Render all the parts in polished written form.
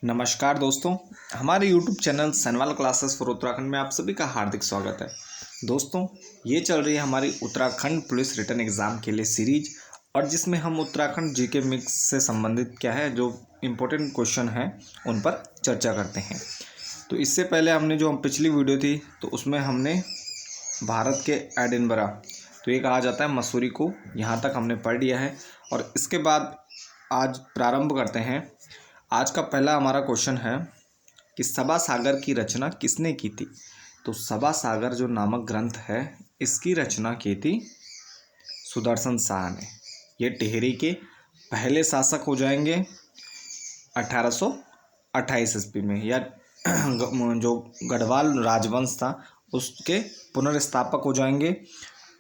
नमस्कार दोस्तों, हमारे YouTube channel Sanwal classes for Uttarakhand में आप सभी का हार्दिक स्वागत है। दोस्तों, ये चल रही है हमारी उत्तराखंड पुलिस रिटन एग्ज़ाम के लिए सीरीज, और जिसमें हम उत्तराखंड जीके मिक्स से संबंधित क्या है जो इम्पोर्टेंट क्वेश्चन हैं उन पर चर्चा करते हैं। तो इससे पहले हमने जो पिछली वीडियो थी तो उसमें हमने भारत के एडिनबरा, तो ये कहा जाता है मसूरी को, यहाँ तक हमने पढ़ लिया है। और इसके बाद आज प्रारंभ करते हैं। आज का पहला हमारा क्वेश्चन है कि सभा सागर की रचना किसने की थी। तो सभा सागर जो नामक ग्रंथ है इसकी रचना की थी सुदर्शन शाह ने। ये टिहरी के पहले शासक हो जाएंगे 1828 ईस्वी में, या जो गढ़वाल राजवंश था उसके पुनर्स्थापक हो जाएंगे।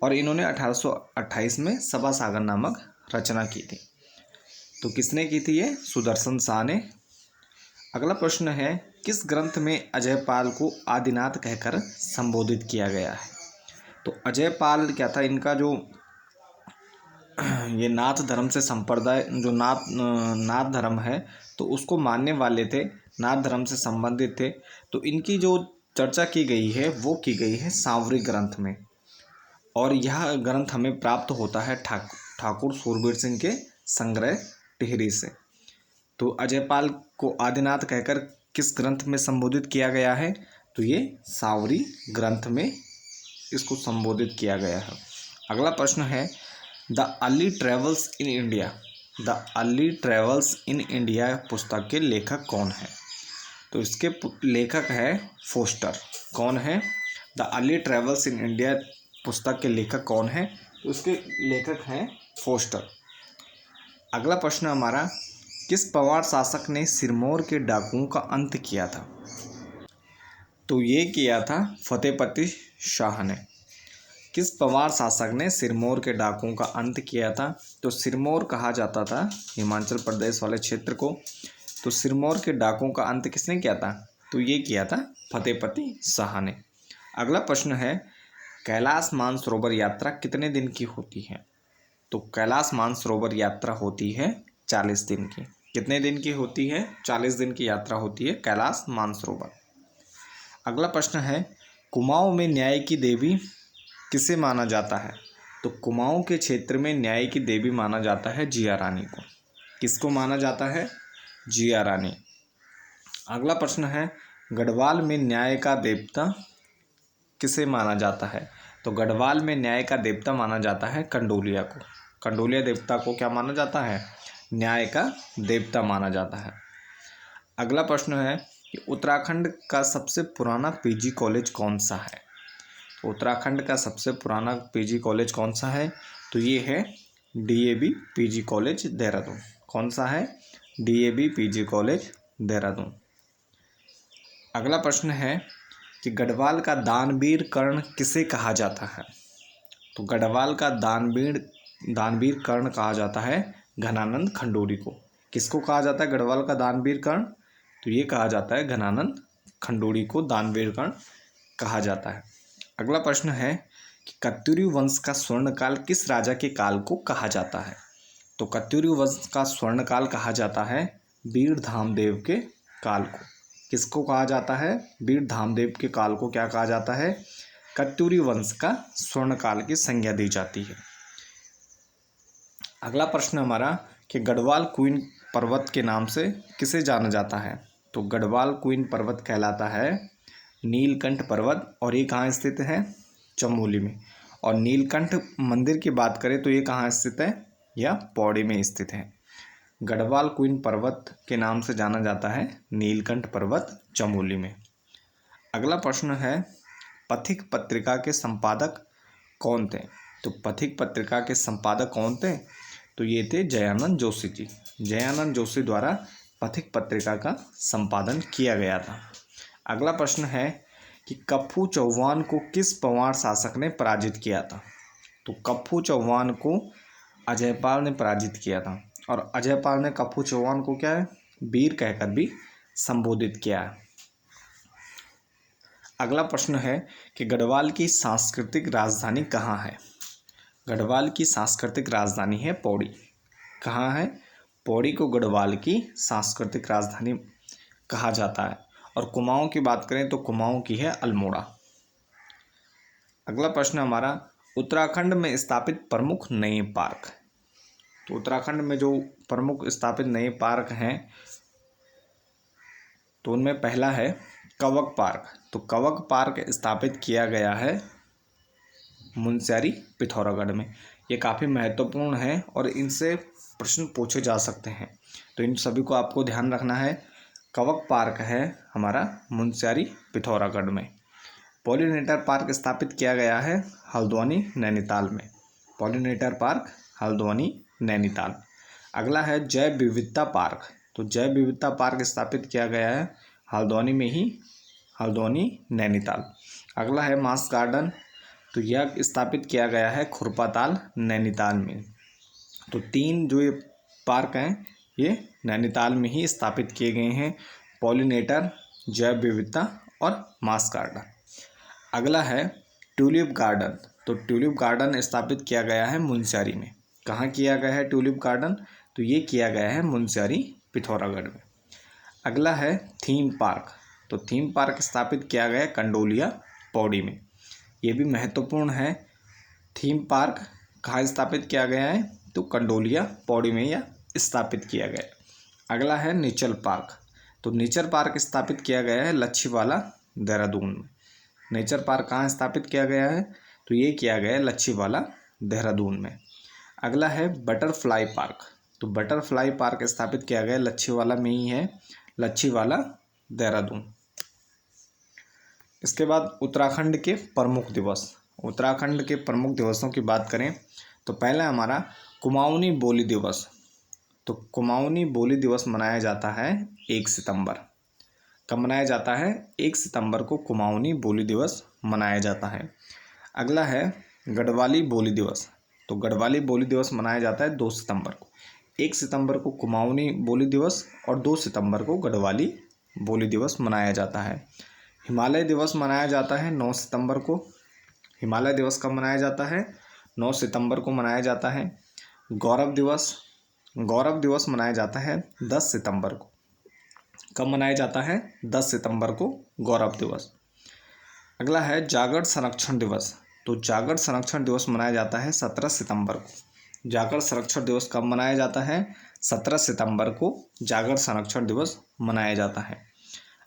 और इन्होंने 1828 में सभा सागर नामक रचना की थी। तो किसने की थी ये? सुदर्शन शाह ने। अगला प्रश्न है, किस ग्रंथ में अजयपाल को आदिनाथ कहकर संबोधित किया गया है। तो अजयपाल क्या था, इनका जो ये नाथ धर्म से संप्रदाय जो नाथ धर्म है तो उसको मानने वाले थे, नाथ धर्म से संबंधित थे। तो इनकी जो चर्चा की गई है वो की गई है सांवरी ग्रंथ में, और यह ग्रंथ हमें प्राप्त होता है ठाकुर सूरबीर सिंह के संग्रह टिहरी से। तो अजयपाल को आदिनाथ कहकर किस ग्रंथ में संबोधित किया गया है? तो ये सांवरी ग्रंथ में इसको संबोधित किया गया है। अगला प्रश्न है, the early travels in India, the early travels in India पुस्तक के लेखक कौन है? तो इसके लेखक है फोस्टर। कौन है? The early travels in India पुस्तक के लेखक कौन है? तो उसके लेखक हैं फोस्टर। अगला प्रश्न हमारा, किस पवार शासक ने सिरमौर के डाकुओं का अंत किया था? तो ये किया था फतेहपति शाह ने। किस पवार शासक ने सिरमौर के डाकुओं का अंत किया था? तो सिरमौर कहा जाता था हिमाचल प्रदेश वाले क्षेत्र को। तो सिरमौर के डाकुओं का अंत किसने किया था? तो ये किया था फतेहपति शाह ने। अगला प्रश्न है, कैलाश मानसरोवर यात्रा कितने दिन की होती है? तो कैलाश मानसरोवर यात्रा होती है 40 दिन की। कितने दिन की होती है? 40 दिन की यात्रा होती है कैलाश मानसरोवर। अगला प्रश्न है, कुमाऊं में न्याय की देवी किसे माना जाता है? तो कुमाऊं के क्षेत्र में न्याय की देवी माना जाता है जिया रानी को। किसको माना जाता है? जिया रानी। अगला प्रश्न है, गढ़वाल में न्याय का देवता किसे माना जाता है? तो गढ़वाल में न्याय का देवता माना जाता है कंडोलिया को। कंडोलिया देवता को क्या माना जाता है? न्याय का देवता माना जाता है। अगला प्रश्न है कि उत्तराखंड का सबसे पुराना पीजी कॉलेज कौन सा है? उत्तराखंड का सबसे पुराना पीजी कॉलेज कौन सा है? तो ये है डीएवी पीजी कॉलेज देहरादून। कौन सा है? DAV PG college Dehradun. अगला प्रश्न है कि गढ़वाल का दानवीर कर्ण किसे कहा जाता है? तो गढ़वाल का दानवीर कर्ण कहा जाता है घनानंद खंडूरी को। किसको कहा जाता है गढ़वाल का दानवीर कर्ण? तो ये कहा जाता है घनानंद खंडूरी को दानवीर कर्ण कहा जाता है। अगला प्रश्न है कि कत्यूरी वंश का स्वर्णकाल किस राजा के काल को कहा जाता है? तो कत्यूरी वंश का स्वर्णकाल कहा जाता है वीर धामदेव के काल को। किसको कहा जाता है? वीर धामदेव के काल को क्या कहा जाता है? कत्यूरी वंश का स्वर्णकाल की संज्ञा दी जाती है। अगला प्रश्न हमारा कि गढ़वाल क्वीन पर्वत के नाम से किसे जाना जाता है? तो गढ़वाल क्वीन पर्वत कहलाता है नीलकंठ पर्वत, और ये कहाँ स्थित है? चमोली में। और नीलकंठ मंदिर की बात करें तो ये कहाँ स्थित है? यह पौड़ी में स्थित है। गढ़वाल क्वीन पर्वत के नाम से जाना जाता है नीलकंठ पर्वत चमोली में। अगला प्रश्न है, पथिक पत्रिका के संपादक कौन थे? तो पथिक पत्रिका के संपादक कौन थे? तो ये थे जयानंद जोशी जी। जयानंद जोशी द्वारा पथिक पत्रिका का संपादन किया गया था। अगला प्रश्न है कि कप्पू चौहान को किस पवार शासक ने पराजित किया था? तो कप्पू चौहान को अजयपाल ने पराजित किया था, और अजयपाल ने कप्पू चौहान को क्या है? वीर कहकर भी संबोधित किया है। अगला प्रश्न है कि गढ़वाल की सांस्कृतिक राजधानी कहाँ है? गढ़वाल की सांस्कृतिक राजधानी है पौड़ी। कहाँ है? पौड़ी को गढ़वाल की सांस्कृतिक राजधानी कहा जाता है। और कुमाऊं की बात करें तो कुमाऊं की है अल्मोड़ा। अगला प्रश्न हमारा, उत्तराखंड में स्थापित प्रमुख नए पार्क। तो उत्तराखंड में जो प्रमुख स्थापित नए पार्क हैं तो उनमें पहला है कवक पार्क। तो कवक पार्क स्थापित किया गया है मुनस्यारी पिथौरागढ़ में। ये काफ़ी महत्वपूर्ण है और इनसे प्रश्न पूछे जा सकते हैं, तो इन सभी को आपको ध्यान रखना है। कवक पार्क है हमारा मुनस्यारी पिथौरागढ़ में। पॉलिनेटर पार्क स्थापित किया गया है हल्द्वानी नैनीताल में। Pollinator park Haldwani Nainital. अगला है जैव विविधता पार्क। तो जैव विविधता पार्क स्थापित किया गया है हल्द्वानी में ही, हल्द्वानी नैनीताल। अगला है मास गार्डन। तो यह स्थापित किया गया है खुरपाताल नैनीताल में। तो तीन जो ये पार्क हैं ये नैनीताल में ही स्थापित किए गए हैं, पॉलिनेटर, जैव विविधता और मास गार्डन। अगला है ट्यूलिप गार्डन। तो ट्यूलिप गार्डन स्थापित किया गया है मुनस्यारी में। कहाँ किया गया है ट्यूलिप गार्डन? तो ये किया गया है मुनस्यारी पिथौरागढ़ में। अगला है थीम पार्क। तो थीम पार्क स्थापित किया गया है कंडोलिया पौड़ी में। ये भी महत्वपूर्ण है। थीम पार्क कहाँ स्थापित किया गया है? तो कंडोलिया पौड़ी में यह स्थापित किया गया है। अगला है नेचर पार्क। तो नेचर पार्क स्थापित किया गया है लच्छीवाला देहरादून में। नेचर पार्क कहाँ स्थापित किया गया है? तो ये किया गया है लच्छीवाला देहरादून में। अगला है बटरफ्लाई पार्क। तो बटरफ्लाई पार्क स्थापित किया गया लच्छीवाला में ही है, लच्छीवाला देहरादून। इसके बाद उत्तराखंड के प्रमुख दिवस। उत्तराखंड के प्रमुख दिवसों की बात करें तो पहला हमारा कुमाऊनी बोली दिवस। तो कुमाऊनी बोली दिवस मनाया जाता है 1 सितंबर। कब मनाया जाता है? 1 सितंबर को कुमाऊनी बोली दिवस मनाया जाता है। अगला है गढ़वाली बोली दिवस। तो गढ़वाली बोली दिवस मनाया जाता है 2 सितंबर को। 1 सितंबर को कुमाऊनी बोली दिवस और 2 सितंबर को गढ़वाली बोली दिवस मनाया जाता है। हिमालय दिवस मनाया जाता है 9 सितंबर को। हिमालय दिवस कब मनाया जाता है? 9 सितंबर को मनाया जाता है। गौरव दिवस मनाया जाता है 10 सितंबर को। कब मनाया जाता है? 10 सितंबर को गौरव दिवस। अगला है जागरण संरक्षण दिवस। तो जागरण संरक्षण दिवस मनाया जाता है 17 सितंबर को। जागरण संरक्षण दिवस कब मनाया जाता है? 17 सितंबर को जागरण संरक्षण दिवस मनाया जाता है।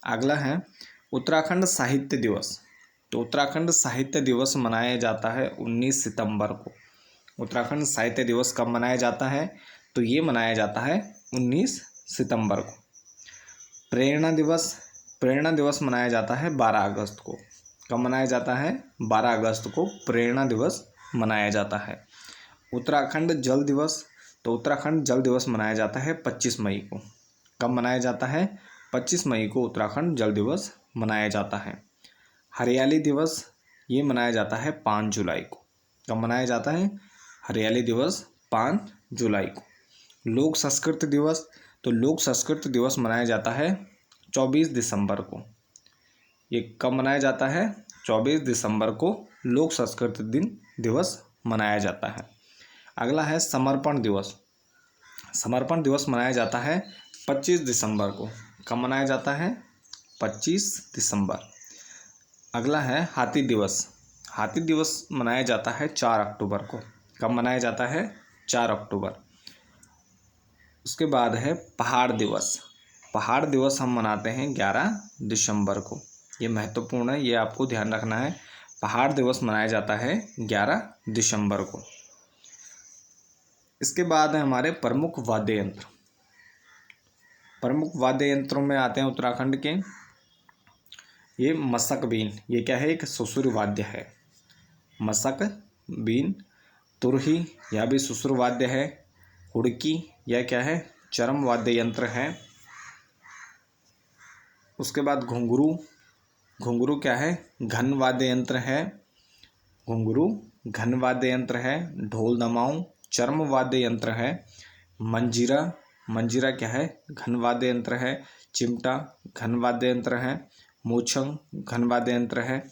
अगला है उत्तराखंड साहित्य दिवस। तो उत्तराखंड साहित्य दिवस मनाया जाता है 19 सितंबर को। उत्तराखंड साहित्य दिवस कब मनाया जाता है? तो ये मनाया जाता है 19 सितंबर को। प्रेरणा दिवस मनाया जाता है 12 अगस्त को। कब मनाया जाता है? 12 अगस्त को प्रेरणा दिवस मनाया जाता है। उत्तराखंड जल दिवस। तो उत्तराखंड जल दिवस मनाया जाता है 25 मई को। कब मनाया जाता है? 25 मई को उत्तराखंड जल दिवस मनाया जाता है। हरियाली दिवस ये मनाया जाता है 5 जुलाई को। कब मनाया जाता है? हरियाली दिवस 5 जुलाई को। लोक संस्कृति दिवस। तो लोक संस्कृति दिवस मनाया जाता है 24 दिसंबर को। ये कब मनाया जाता है? 24 दिसंबर को लोक संस्कृति दिवस मनाया जाता है। अगला है समर्पण दिवस। समर्पण दिवस मनाया जाता है 25 दिसंबर को। कब मनाया जाता है? 25 दिसंबर। अगला है हाथी दिवस। हाथी दिवस मनाया जाता है 4 अक्टूबर को। कब मनाया जाता है? 4 अक्टूबर। उसके बाद है पहाड़ दिवस। पहाड़ दिवस हम मनाते हैं 11 दिसंबर को। ये महत्वपूर्ण है, ये आपको ध्यान रखना है। पहाड़ दिवस मनाया जाता है 11 दिसंबर को। इसके बाद है हमारे प्रमुख वाद्य यंत्र। प्रमुख वाद्य यंत्रों में आते हैं उत्तराखंड के ये मसक बीन। ये क्या है? एक सुसुर वाद्य है। मसक बीन। तुरही यह भी सुसुर वाद्य है। हुड़की यह क्या है? चरम वाद्य यंत्र है। उसके बाद घुंघरू। घुंघरू क्या है? घन वाद्य यंत्र है। घुंघरू घन वाद्य यंत्र है। ढोल दमाऊं चर्म वाद्य यंत्र है। मंजीरा। मंजीरा क्या है? घन वाद्य यंत्र है। चिमटा घन वाद्य यंत्र है। मोछंग घन वाद्य यंत्र है।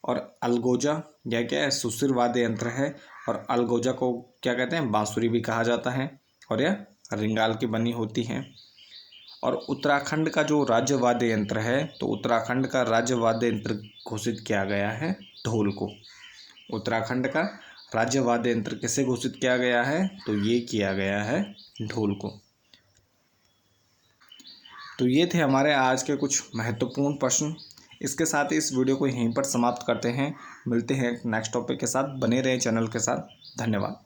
और अलगोजा यह क्या है? सुसुर वाद्य यंत्र है। और अलगोजा को क्या कहते हैं? बांसुरी भी कहा जाता है और यह रिंगाल की बनी होती है। और उत्तराखंड का जो राज्य वाद्य यंत्र है, तो उत्तराखंड का राज्य वाद्य यंत्र घोषित किया गया है ढोल को। उत्तराखंड का राज्य वाद्य यंत्र किसे घोषित किया गया है, तो ये किया गया है ढोल को। तो ये थे हमारे आज के कुछ महत्वपूर्ण प्रश्न। इसके साथ ही इस वीडियो को यहीं पर समाप्त करते हैं। मिलते हैं नेक्स्ट टॉपिक के साथ। बने रहें चैनल के साथ। धन्यवाद।